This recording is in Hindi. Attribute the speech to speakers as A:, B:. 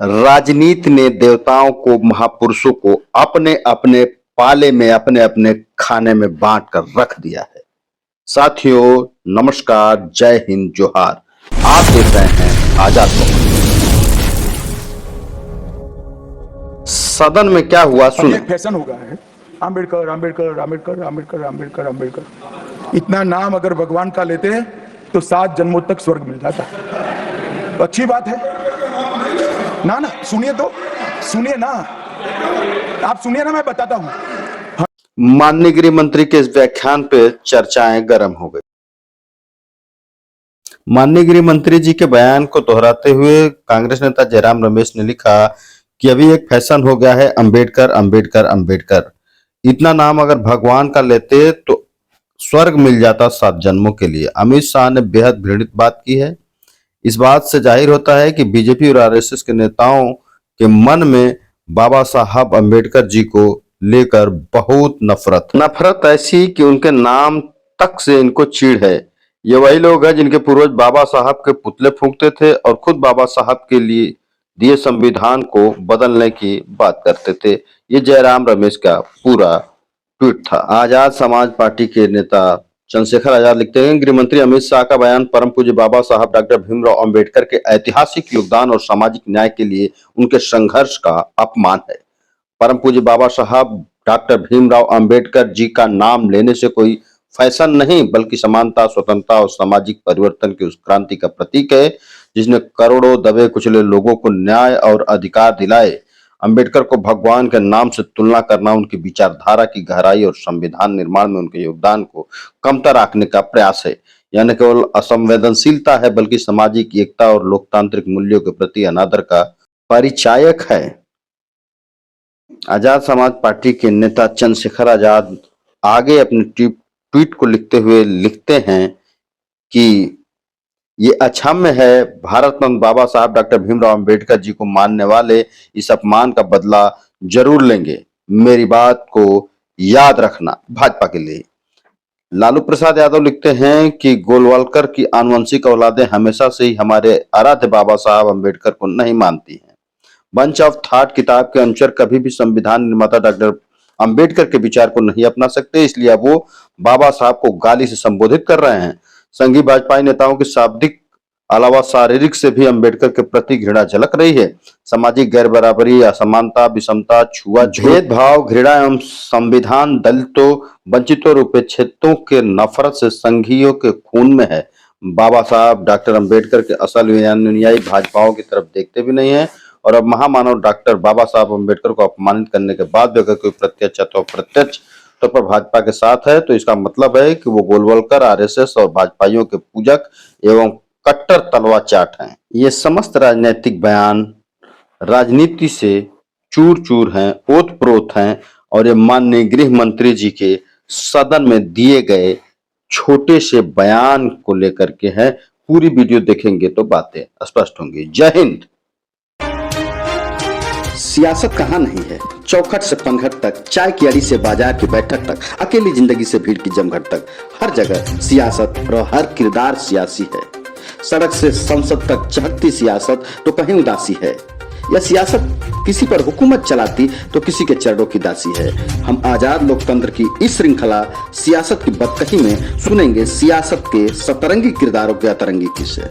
A: राजनीति ने देवताओं को, महापुरुषों को अपने अपने पाले में, अपने अपने खाने में बांट कर रख दिया है। साथियों नमस्कार, जय हिंद, जोहार। आप देख रहे हैं आजाद बख्श। सदन में क्या हुआ सुनिए।
B: फैशन हो गया है, आंबेडकर आंबेडकर आंबेडकर आंबेडकर आंबेडकर आंबेडकर। इतना नाम अगर भगवान का लेते हैं तो 7 जन्मों तक स्वर्ग मिल जाता है। तो अच्छी बात है ना। सुनिए तो, सुनिए ना, आप सुनिए ना, मैं बताता हूं।
A: माननीय गृह मंत्री के इस व्याख्यान पे चर्चाएं गर्म हो गई। माननीय गृह मंत्री जी के बयान को दोहराते हुए कांग्रेस नेता जयराम रमेश ने लिखा कि अभी एक फैशन हो गया है अंबेडकर अंबेडकर अंबेडकर। इतना नाम अगर भगवान का लेते तो स्वर्ग मिल जाता 7 जन्मों के लिए। अमित शाह ने बेहद घृणित बात की है। इस बात से जाहिर होता है कि बीजेपी और आरएसएस के नेताओं के मन में बाबा साहब अंबेडकर जी को लेकर बहुत नफरत ऐसी कि उनके नाम तक से इनको चीड़ है। ये वही लोग हैं जिनके पूर्वज बाबा साहब के पुतले फूंकते थे और खुद बाबा साहब के लिए दिए संविधान को बदलने की बात करते थे। ये जयराम रमेश का पूरा ट्वीट था। आजाद समाज पार्टी के नेता चंद्रशेखर आजाद लिखते हैं, गृह मंत्री अमित शाह का बयान परम पूज्य बाबा साहब डॉक्टर भीमराव अंबेडकर के ऐतिहासिक योगदान और सामाजिक न्याय के लिए उनके संघर्ष का अपमान है। परम पूज्य बाबा साहब डॉक्टर भीमराव अंबेडकर जी का नाम लेने से कोई फैशन नहीं, बल्कि समानता, स्वतंत्रता और सामाजिक परिवर्तन की उस क्रांति का प्रतीक है जिसने करोड़ों दबे कुचले लोगों को न्याय और अधिकार दिलाए। अंबेडकर को भगवान के नाम से तुलना करना उनकी विचारधारा की गहराई और संविधान निर्माण में उनके योगदान को कमतर आंकने का प्रयास है। यह न केवल असंवेदनशीलता है, बल्कि सामाजिक एकता और लोकतांत्रिक मूल्यों के प्रति अनादर का परिचायक है। आजाद समाज पार्टी के नेता चंद्रशेखर आजाद आगे अपने ट्वीट को लिखते हुए लिखते हैं कि ये अक्षम्य है। भारत रत्न बाबा साहब डॉक्टर भीमराव अंबेडकर जी को मानने वाले इस अपमान का बदला जरूर लेंगे। मेरी बात को याद रखना। भाजपा के लिए लालू प्रसाद यादव लिखते हैं कि गोलवलकर की आनुवंशिक औलादें हमेशा से ही हमारे आराध्य बाबा साहब अंबेडकर को नहीं मानती हैं। बंच ऑफ थॉट किताब के अनुसार कभी भी संविधान निर्माता डॉक्टर अंबेडकर के विचार को नहीं अपना सकते, इसलिए वो बाबा साहब को गाली से संबोधित कर रहे हैं। संघीय भाजपाई नेताओं की शाब्दिक अलावा शारीरिक से भी अंबेडकर के प्रति घृणा झलक रही है। सामाजिक गैर बराबरी, असमानता, विषमता, छुआछूत, भेदभाव, घृणा एवं संविधान दलितों, वंचितों और उपेक्षितों के नफरत से संघीयों के खून में है। बाबा साहब डॉक्टर अंबेडकर के असल अनुयायी भाजपाओं की तरफ देखते भी नहीं है और अब महामानव डॉक्टर बाबा साहब अंबेडकर को अपमानित करने के बाद भी अगर कोई प्रत्यक्ष अथवा अप्रत्यक्ष तौर पर भाजपा के साथ है तो इसका मतलब है कि वो गोलवलकर, आरएसएस और भाजपाइयों के पूजक एवं कट्टर तलवार चाट हैं। ये समस्त राजनीतिक बयान राजनीति से चूर चूर हैं, ओत-प्रोत हैं और ये माननीय गृह मंत्री जी के सदन में दिए गए छोटे से बयान को लेकर के हैं। पूरी वीडियो देखेंगे तो बातें स्पष्ट होंगी। जय हिंद।
C: सियासत कहाँ नहीं है, चौखट से पनघट तक, चाय की अड़ी से बाजार की बैठक तक, अकेली जिंदगी से भीड़ की जमघट तक, हर जगह सियासत और हर किरदार सियासी है। सड़क से संसद तक चहकती सियासत तो कहीं उदासी है। यह सियासत किसी पर हुकूमत चलाती तो किसी के चरणों की दासी है। हम आजाद लोकतंत्र की इस श्रृंखला सियासत की बदकही में सुनेंगे सियासत के सतरंगी किरदारों के अतरंगी किस्से।